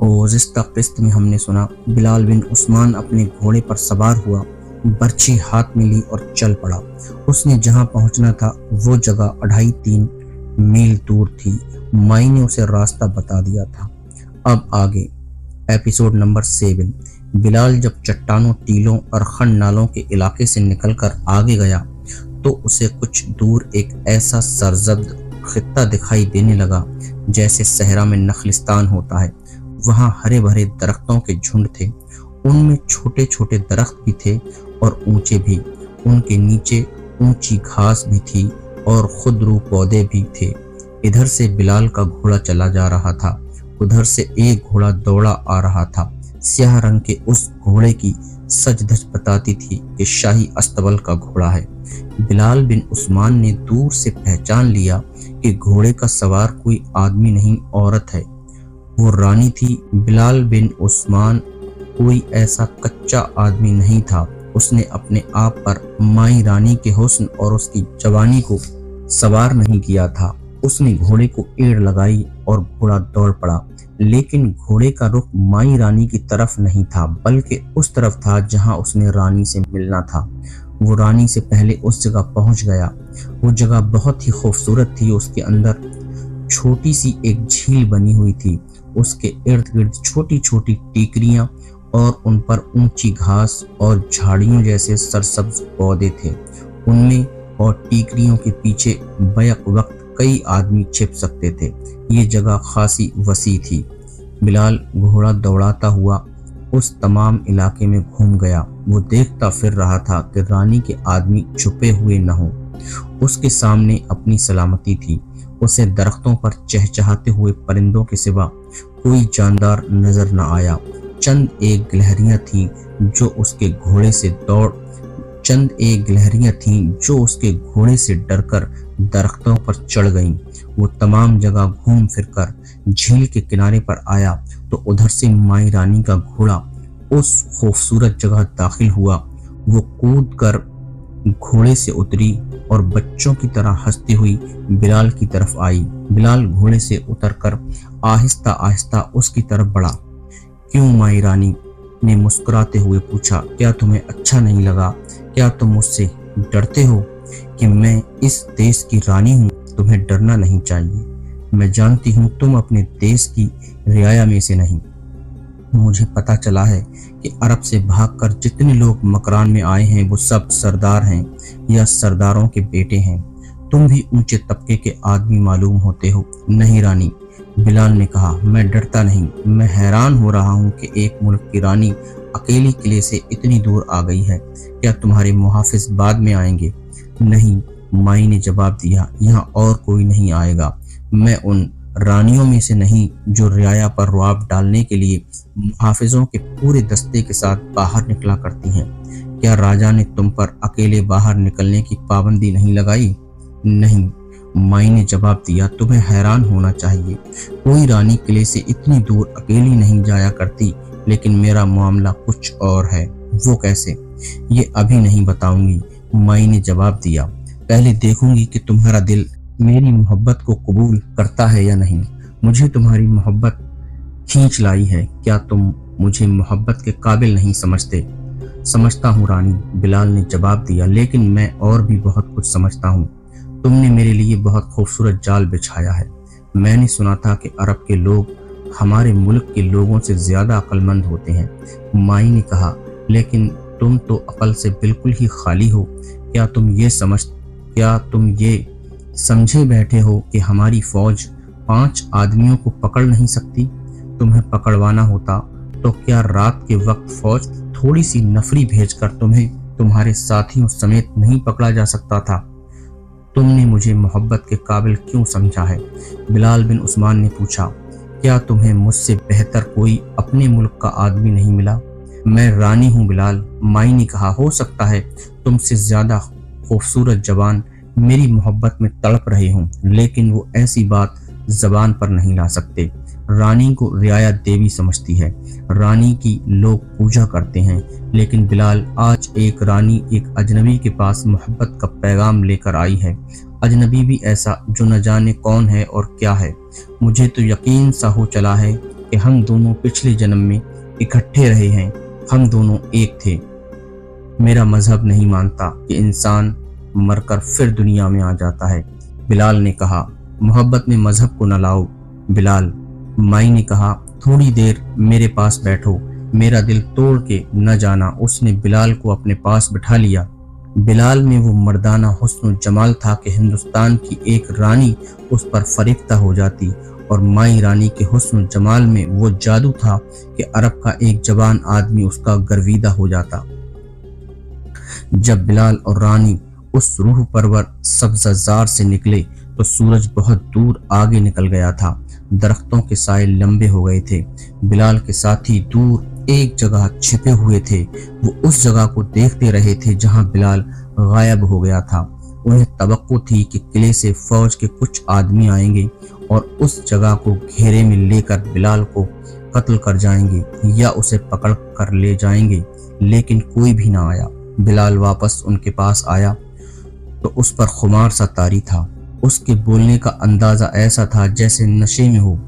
गुज़िश्ता क़िस्त में हमने सुना, बिलाल बिन उस्मान अपने घोड़े पर सवार हुआ, बर्छी हाथ में ली और चल पड़ा। उसने जहां पहुंचना था वो जगह 2.5-3 मील दूर थी। माई ने उसे रास्ता बता दिया था। अब आगे एपिसोड नंबर 7। बिलाल जब चट्टानों, टीलों और खन नालों के इलाके से निकलकर आगे गया तो उसे कुछ दूर एक ऐसा सरजब्द खित्ता दिखाई देने लगा जैसे सहरा में नखलिस्तान होता है। वहां हरे भरे दरख्तों के झुंड थे, उनमें छोटे छोटे दरख्त भी थे और ऊंचे भी। उनके नीचे ऊंची घास भी थी और खुदरू पौधे भी थे। इधर से बिलाल का घोड़ा चला जा रहा था, उधर से एक घोड़ा दौड़ा आ रहा था। स्याह रंग के उस घोड़े की सज धज बताती थी कि शाही अस्तबल का घोड़ा है। बिलाल बिन उस्मान ने दूर से पहचान लिया कि घोड़े का सवार कोई आदमी नहीं, औरत है। वो रानी थी। बिलाल बिन उस्मान कोई ऐसा कच्चा आदमी नहीं था। उसने अपने आप पर माई रानी के हुस्न और उसकी जवानी को सवार नहीं किया था। उसने घोड़े को एड़ लगाई और घोड़ा दौड़ पड़ा, लेकिन घोड़े का रुख माई रानी की तरफ नहीं था, बल्कि उस तरफ था जहां उसने रानी से मिलना था। वो रानी से पहले उस जगह पहुंच गया। वो जगह बहुत ही खूबसूरत थी। उसके अंदर छोटी सी एक झील बनी हुई थी। उसके इर्द गिर्द छोटी छोटी टीकरियां और उन पर ऊंची घास और झाड़ियों जैसे सरसब्ज पौधे थे। उनमें और टीकरियों के पीछे बैक वक्त कई आदमी छिप सकते थे। ये जगह खासी वसी थी। बिलाल घोड़ा दौड़ाता हुआ उस तमाम इलाके में घूम गया। वो देखता फिर रहा था कि रानी के आदमी छुपे हुए न हों। उसके सामने अपनी सलामती थी। उसे दरख्तों पर चहचहाते हुए परिंदों के सिवा कोई जानदार नजर न आया। चंद एक गिलहरियां थीं जो उसके घोड़े से डरकर दरख्तों पर चढ़ गईं। वो तमाम जगह घूम फिरकर झील के किनारे पर आया तो उधर से माई रानी का घोड़ा उस खूबसूरत जगह दाखिल हुआ। वो कूद कर घोड़े से उतरी और बच्चों की तरह हंसती हुई बिलाल की तरफ आई। बिलाल घोड़े से उतरकर आहिस्ता आहिस्ता उसकी तरफ बढ़ा। क्यों? माई रानी ने मुस्कुराते हुए पूछा। क्या तुम्हें अच्छा नहीं लगा? क्या तुम मुझसे डरते हो? कि मैं इस देश की रानी हूँ, तुम्हें डरना नहीं चाहिए। मैं जानती हूँ तुम अपने देश की रियाया में से नहीं। मुझे पता चला है कि अरब से भागकर जितने लोग मकरान में आए हैं वो सब सरदार हैं या सरदारों के बेटे हैं। तुम भी ऊंचे तबके के आदमी मालूम होते हो। नहीं रानी, बिलाल ने कहा, मैं डरता नहीं। मैं हैरान हो रहा हूँ कि एक मुल्क की रानी अकेली किले से इतनी दूर आ गई है। क्या तुम्हारे मुहाफिज बाद में आएंगे? नहीं, माई ने जवाब दिया, यहाँ और कोई नहीं आएगा। मैं उन रानियों में से नहीं जो रियाया पर रुआब डालने के लिए मुहाफिजों के पूरे दस्ते के साथ बाहर निकला करती हैं। क्या राजा ने तुम पर अकेले बाहर निकलने की पाबंदी नहीं लगाई? नहीं, माई ने जवाब दिया, तुम्हें हैरान होना चाहिए। कोई रानी किले से इतनी दूर अकेली नहीं जाया करती, लेकिन मेरा मामला कुछ और है। वो कैसे? ये अभी नहीं बताऊंगी, माई ने जवाब दिया। पहले देखूंगी कि तुम्हारा दिल मेरी मोहब्बत को कबूल करता है या नहीं। मुझे तुम्हारी मोहब्बत खींच लाई है। क्या तुम मुझे मोहब्बत के काबिल नहीं समझते? समझता हूँ रानी, बिलाल ने जवाब दिया, लेकिन मैं और भी बहुत कुछ समझता हूँ। तुमने मेरे लिए बहुत खूबसूरत जाल बिछाया है। मैंने सुना था कि अरब के लोग हमारे मुल्क के लोगों से ज्यादा अक्लमंद होते हैं। माई ने कहा, लेकिन तुम तो अकल से बिल्कुल ही खाली हो। क्या तुम ये समझे बैठे हो कि हमारी फौज 5 आदमियों को पकड़ नहीं सकती? तुम्हें पकड़वाना होता तो क्या रात के वक्त फौज थोड़ी सी नफरी भेजकर तुम्हें तुम्हारे साथियों समेत नहीं पकड़ा जा सकता था? तुमने मुझे मोहब्बत के काबिल क्यों समझा है? बिलाल बिन उस्मान ने पूछा। क्या तुम्हें मुझसे बेहतर कोई अपने मुल्क का आदमी नहीं मिला? मैं रानी हूँ बिलाल, माई ने कहा। हो सकता है तुमसे ज्यादा खूबसूरत जवान मेरी मोहब्बत में तड़प रहे हों, लेकिन वो ऐसी बात जबान पर नहीं ला सकते। रानी को रियाया देवी समझती है, रानी की लोग पूजा करते हैं, लेकिन बिलाल आज एक रानी एक अजनबी के पास मोहब्बत का पैगाम लेकर आई है। अजनबी भी ऐसा जो न जाने कौन है और क्या है। मुझे तो यकीन सा हो चला है कि कि हम दोनों पिछले जन्म में इकट्ठे रहे हैं, हम दोनों एक थे। मेरा मजहब नहीं मानता कि इंसान मरकर फिर दुनिया में आ जाता है। बिलाल ने कहा, मोहब्बत में मजहब को न लाओ बिलाल। माई ने कहा, थोड़ी देर मेरे पास बैठो, मेरा दिल तोड़ के न जाना। उसने बिलाल को अपने पास बिठा लिया। बिलाल में वो मर्दाना हुस्न जमाल था कि हिंदुस्तान की एक रानी उस पर फरिफ्ता हो जाती, और माई रानी के हुस्न जमाल में वो जादू था कि अरब का एक जवान आदमी उसका गर्विदा हो जाता। जब बिलाल और रानी उस रूह परवर सब्ज़जार से निकले तो सूरज बहुत दूर आगे निकल गया था। दरख्तों के साए लंबे हो गए थे। बिलाल के साथी दूर एक जगह छिपे हुए थे। वो उस जगह को देखते रहे थे जहां बिलाल गायब हो गया था। उन्हें तवक्को थी कि किले से फौज के कुछ आदमी आएंगे और उस जगह को घेरे में लेकर बिलाल को कत्ल कर जाएंगे या उसे पकड़ कर ले जाएंगे, लेकिन कोई भी ना आया। बिलाल वापस उनके पास आया तो उस पर खुमार सा तारी था। उसके बोलने का अंदाजा ऐसा था जैसे नशे में हो।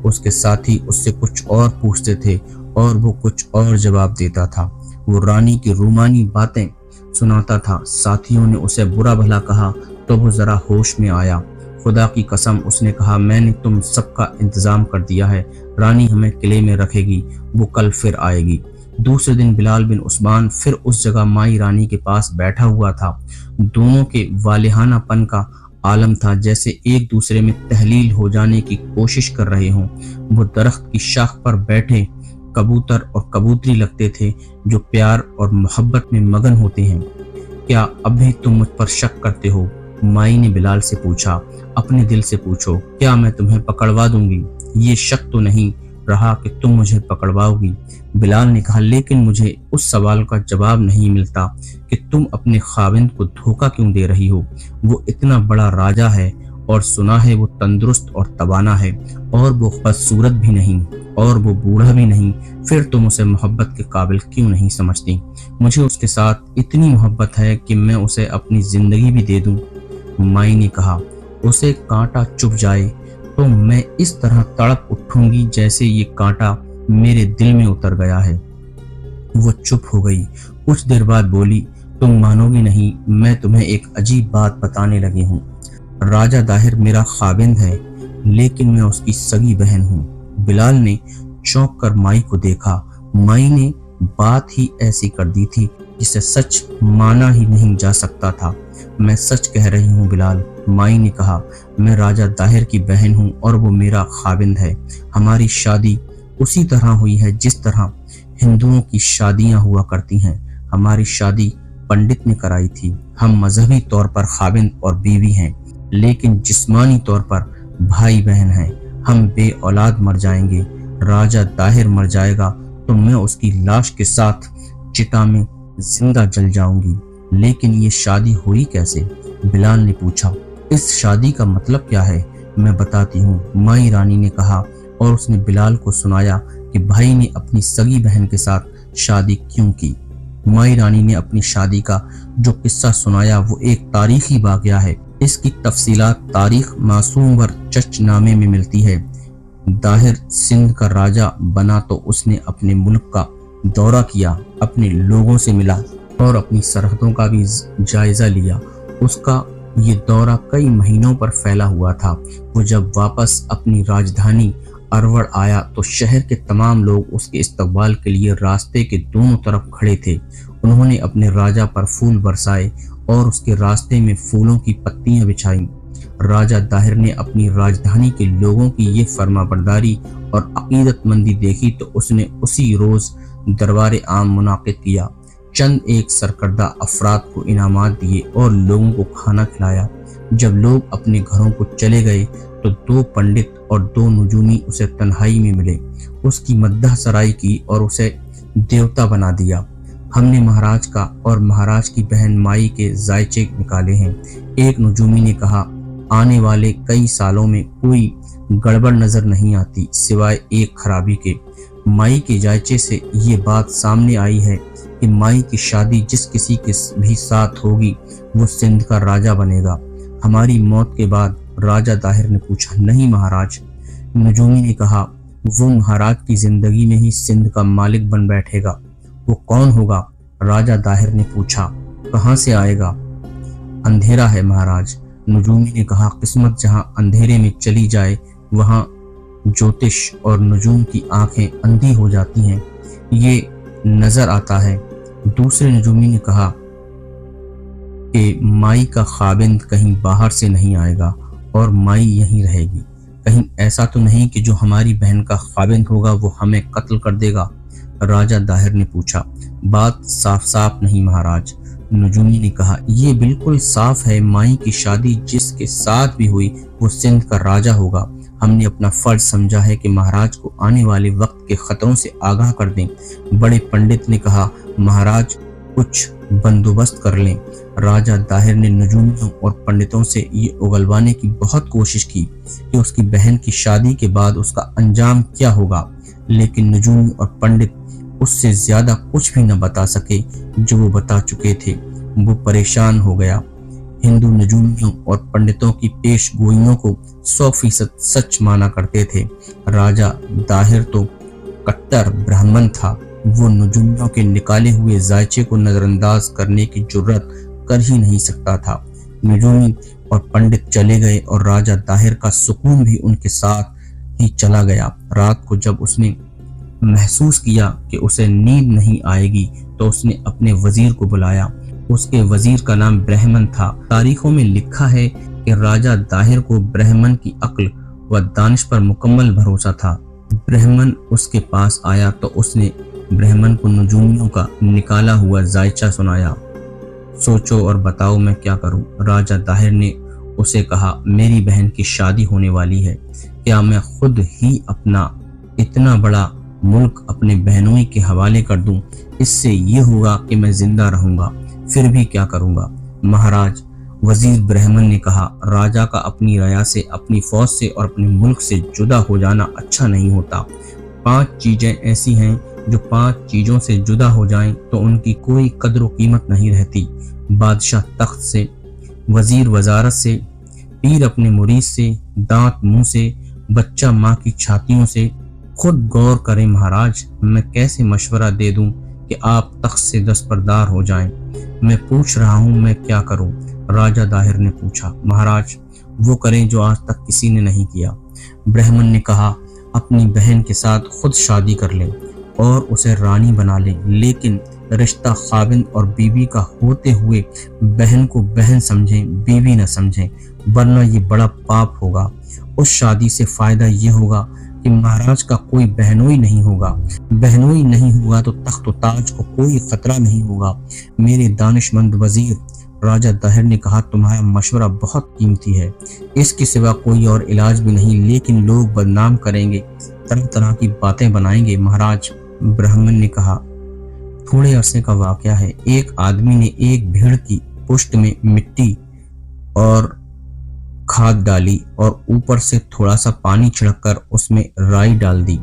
उसके साथी उससे कुछ और पूछते थे और वो कुछ और जवाब देता था। वो रानी की रूमानी बातें सुनाता था। साथियों ने उसे बुरा भला कहा तो वो जरा होश में आया। खुदा की कसम, उसने कहा, मैंने तुम सबका इंतजाम कर दिया है। रानी हमें किले में रखेगी, वो कल फिर आएगी। दूसरे दिन बिलाल बिन उस्मान फिर उस जगह माई रानी के पास बैठा हुआ था। दोनों के वालिहानापन का आलम था, जैसे एक दूसरे में तहलील हो जाने की कोशिश कर रहे हों। वो दरख्त की शाख पर बैठे कबूतर और कबूतरी लगते थे जो प्यार और मोहब्बत में मगन होते हैं। क्या अब भी तुम मुझ पर शक करते हो? माई ने बिलाल से पूछा। अपने दिल से पूछो, क्या मैं तुम्हें पकड़वा दूंगी? ये शक तो नहीं रहा कि तुम मुझे पकड़वाओगी। बिलाल ने कहा, लेकिन मुझे उस सवाल का जवाब नहीं मिलता कि तुम अपने खाविंद को धोखा क्यों दे रही हो। वो इतना बड़ा राजा है और सुना है वो तंदुरुस्त और तवाना है, और वो बदसूरत भी नहीं और वो बूढ़ा भी नहीं। फिर तुम उसे मोहब्बत के काबिल क्यों नहीं समझती? मुझे उसके साथ इतनी मोहब्बत है कि मैं उसे अपनी जिंदगी भी दे दूं। माई ने कहा, उसे कांटा चुभ जाए तो मैं इस तरह तड़प उठूंगी जैसे ये कांटा मेरे दिल में उतर गया है। वो चुप हो गई। कुछ देर बाद बोली, तुम मानोगी नहीं, मैं तुम्हें एक अजीब बात बताने लगी हूँ। राजा दाहिर मेरा खाविंद है, लेकिन मैं उसकी सगी बहन हूँ। बिलाल ने चौंक कर माई को देखा। माई ने बात ही ऐसी कर दी थी जिसे सच माना ही नहीं जा सकता था। मैं सच कह रही हूँ बिलाल, माई ने कहा। मैं राजा दाहिर की बहन हूँ और वो मेरा खाविंद है। हमारी शादी उसी तरह हुई है जिस तरह हिंदुओं की शादियां हुआ करती हैं। हमारी शादी पंडित ने कराई थी। हम मजहबी तौर पर खाविंद और बीवी हैं, लेकिन जिस्मानी तौर पर भाई बहन हैं। हम बे औलाद मर जाएंगे। राजा दाहिर मर जाएगा तो मैं उसकी लाश के साथ चिता में जिंदा जल जाऊंगी। लेकिन ये शादी हुई कैसे? बिलाल ने पूछा। इस शादी का मतलब क्या है? मैं बताती हूँ, माई रानी ने कहा, और उसने बिलाल को सुनाया कि भाई ने अपनी सगी बहन के साथ शादी क्यों की। माई रानी ने अपनी शादी का जो किस्सा सुनाया वो एक तारीखी वाकया है। इसकी तफसीलात तारीख मासूम वर चचनामे में मिलती है। दाहिर सिंध का राजा बना तो उसने अपने मुल्क का दौरा किया, अपने लोगों से मिला और अपनी सरहदों का भी जायजा लिया। उसका ये दौरा कई महीनों पर फैला हुआ था। वो जब वापस अपनी राजधानी अरवड़ आया तो शहर के तमाम लोग उसके इस्तकबाल के लिए रास्ते के दोनों तरफ खड़े थे। उन्होंने अपने राजा पर फूल बरसाए और उसके रास्ते में फूलों की पत्तियां बिछाई। राजा दाहिर ने अपनी राजधानी के लोगों की ये फरमाबरदारी और अकीदतमंदी देखी तो उसने उसी रोज दरबार आम मुनाकिद किया। चंद एक सरकर्दा अफराद को इनामात दिए और लोगों को खाना खिलाया। जब लोग अपने घरों को चले गए तो 2 पंडित और 2 नुजूमी उसे तन्हाई में मिले। उसकी मद्दह सराई की और उसे देवता बना दिया। हमने महाराज का और महाराज की बहन माई के जायचे निकाले हैं। एक नुजूमी ने कहा, आने वाले कई सालों में कोई गड़बड़ नजर नहीं आती सिवाय एक खराबी के। माई के जायचे से ये बात सामने आई है कि माई की शादी जिस किसी के भी साथ होगी वो सिंध का राजा बनेगा। हमारी मौत के बाद? राजा दाहिर ने पूछा। नहीं महाराज। नजूमी ने कहा, वो महाराज की जिंदगी में ही सिंध का मालिक बन बैठेगा। वो कौन होगा? राजा दाहिर ने पूछा। कहाँ से आएगा? अंधेरा है महाराज, नजूमी ने कहा। किस्मत जहाँ अंधेरे में चली जाए वहाँ ज्योतिष और नजूम की आंखें अंधी हो जाती हैं, ये नजर आता है। दूसरे नजूमी ने कहा कि माई का खाविंद कहीं बाहर से नहीं आएगा और माई यहीं रहेगी। कहीं ऐसा तो नहीं कि जो हमारी बहन का खाविंद होगा वो हमें कत्ल कर देगा? राजा दाहिर ने पूछा। बात साफ साफ नहीं महाराज, नजूमी ने कहा। ये बिल्कुल साफ है, माई की शादी जिसके साथ भी हुई वो सिंध का राजा होगा। हमने अपना फर्ज समझा है कि महाराज को आने वाले वक्त के खतरों से आगाह कर दें। बड़े पंडित ने कहा। महाराज कुछ बंदोबस्त कर लें। राजा दाहिर ने नजूमियों और पंडितों से ये उगलवाने की बहुत कोशिश की कि उसकी बहन की शादी के बाद उसका अंजाम क्या होगा, लेकिन नजूमी और पंडित उससे ज्यादा कुछ भी न बता सके जो वो बता चुके थे। वो परेशान हो गया। हिंदू नजूमियों और पंडितों की पेश गोइयों को 100% सच माना करते थे। राजा दाहिर तो कट्टर ब्राह्मण था। वो नजूमियों के निकाले हुए जायचे को नजरअंदाज करने की जुर्रत कर ही नहीं सकता था। नजूमी और पंडित चले गए और राजा दाहिर का सुकून भी उनके साथ ही चला गया। रात को जब उसने महसूस किया कि उसे नींद नहीं आएगी तो उसने अपने वजीर को बुलाया। उसके वजीर का नाम ब्राह्मण था। तारीखों में लिखा है कि राजा दाहिर को ब्राह्मण की अक्ल व दानिश पर मुकम्मल भरोसा था। ब्राह्मण उसके पास आया तो उसने ब्राह्मण को नजूमियों का निकाला हुआ जायचा सुनाया। सोचो और बताओ मैं क्या करूं? राजा दाहिर ने उसे कहा। मेरी बहन की शादी होने वाली है। क्या मैं खुद ही अपना इतना बड़ा मुल्क अपने बहनोई के हवाले कर दूं? इससे ये होगा कि मैं जिंदा रहूंगा, फिर भी क्या करूंगा? महाराज, वजीर ब्राह्मण ने कहा, राजा का अपनी रया से, अपनी फौज से और अपने मुल्क से जुदा हो जाना अच्छा नहीं होता। 5 चीजें ऐसी हैं जो 5 चीजों से जुदा हो जाएं तो उनकी कोई कद्र कीमत नहीं रहती। बादशाह तख्त से, वजीर वजारत से, पीर अपने मुरीद से, दांत मुंह से, बच्चा माँ की छातियों से। खुद गौर करें महाराज, मैं कैसे मशवरा दे दूं कि आप तख्त से दस्तबरदार हो जाएं? मैं पूछ रहा हूं, मैं क्या करूं? राजा दाहिर ने पूछा। महाराज, वो करें जो आज तक किसी ने नहीं किया। ब्राह्मण ने कहा। अपनी बहन के साथ खुद शादी कर लें और उसे रानी बना लें, लेकिन रिश्ता खाविंद और बीवी का होते हुए बहन को बहन समझें, बीवी न समझें, वरना ये बड़ा पाप होगा। उस शादी से फायदा ये होगा कि महाराज का कोई बहनोई नहीं होगा। बहनोई नहीं होगा तो तख्त व ताज को कोई खतरा नहीं होगा। मेरे दानिशमंद वजीर, राजा दाहिर ने कहा, तुम्हारा मशवरा बहुत कीमती है। इसके सिवा कोई और इलाज भी नहीं, लेकिन लोग बदनाम करेंगे, तरह तरह की बातें बनाएंगे। महाराज, ब्राह्मण ने कहा, थोड़े अरसे का वाकया है। एक आदमी ने एक भेड़ की पुष्ट में मिट्टी और खाद डाली और ऊपर से थोड़ा सा पानी छिड़ककर उसमें राई डाल दी।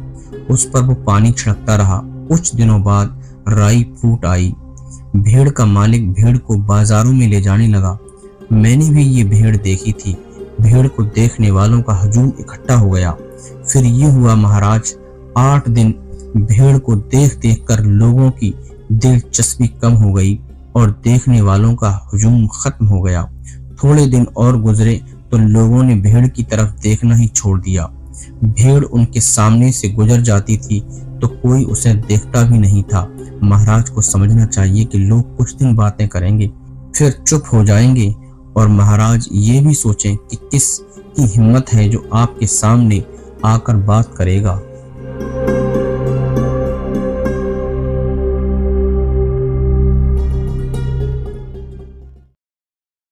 उस पर वो पानी छिड़कता रहा। कुछ दिनों बाद राई फूट आई। भेड़ का मालिक भेड़ को बाजारों में ले जाने लगा। मैंने भी ये भेड़ देखी थी। भेड़ को देखने वालों का हजूम इकट्ठा हो गया। फिर ये हुआ महाराज, 8 दिन भेड़ को देख देख कर लोगों की दिलचस्पी कम हो गई और देखने वालों का हजूम खत्म हो गया। थोड़े दिन और गुजरे तो लोगों ने भेड़ की तरफ देखना ही छोड़ दिया। भेड़ उनके सामने से गुजर जाती थी तो कोई उसे देखता भी नहीं था। महाराज को समझना चाहिए कि लोग कुछ दिन बातें करेंगे, फिर चुप हो जाएंगे, और महाराज ये भी सोचें कि किस की हिम्मत है जो आपके सामने आकर बात करेगा।